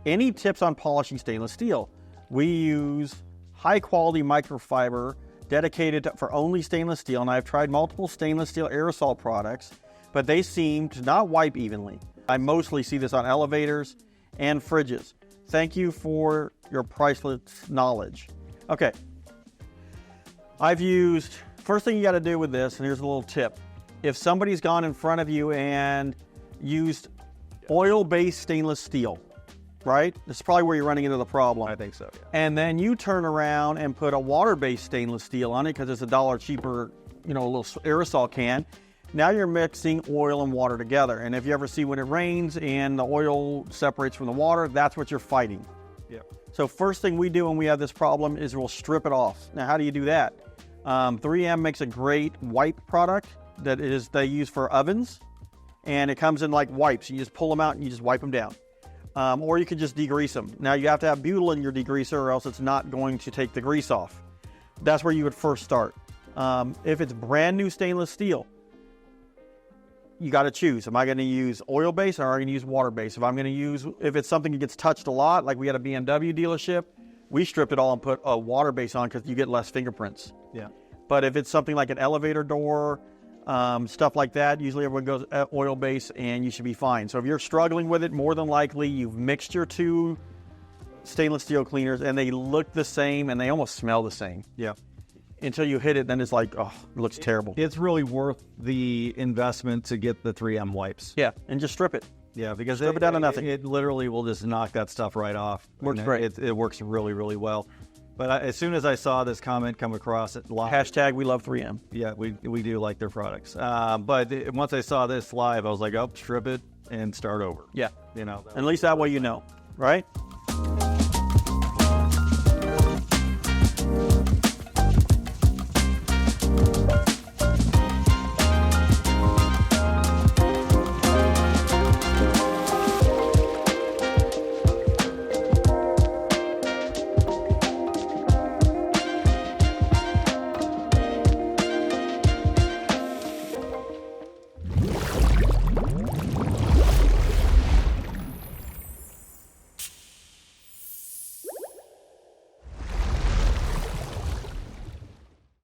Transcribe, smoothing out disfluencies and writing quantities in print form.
Any tips on polishing stainless steel? We use high quality microfiber dedicated for only stainless steel, and I've tried multiple stainless steel aerosol products, but they seem to not wipe evenly. I mostly see this on elevators and fridges. Thank you for your priceless knowledge. Okay, first thing you got to do with this, and here's a little tip. If somebody's gone in front of you and used oil-based stainless steel, right? This is probably where you're running into the problem. I think so, yeah. And then you turn around and put a water-based stainless steel on it because it's $1 cheaper, a little aerosol can. Now you're mixing oil and water together. And if you ever see when it rains and the oil separates from the water, that's what you're fighting. Yeah. So first thing we do when we have this problem is we'll strip it off. Now, how do you do that? 3M makes a great wipe product that they use for ovens, and it comes in like wipes. You just pull them out and you just wipe them down. Or you can just degrease them. Now you have to have butyl in your degreaser or else it's not going to take the grease off. That's where you would first start. If it's brand new stainless steel, you got to choose. Am I going to use oil-based or am I going to use water-based? If it's something that gets touched a lot, like we had a BMW dealership, we stripped it all and put a water-based on because you get less fingerprints. Yeah. But if it's something like an elevator door, stuff like that, usually everyone goes oil-based and you should be fine. So if you're struggling with it, more than likely you've mixed your two stainless steel cleaners and they look the same and they almost smell the same. Yeah. Until you hit it, then it's like, oh, it looks terrible. It's really worth the investment to get the 3M wipes. Yeah, and just strip it. Yeah, because strip it down to nothing. It literally will just knock that stuff right off. Works great. It works really, really well. But as soon as I saw this comment come across it live, hashtag we love 3M. Yeah, we do like their products. But once I saw this live, I was like, oh, strip it and start over. Yeah. At least that way you know, right?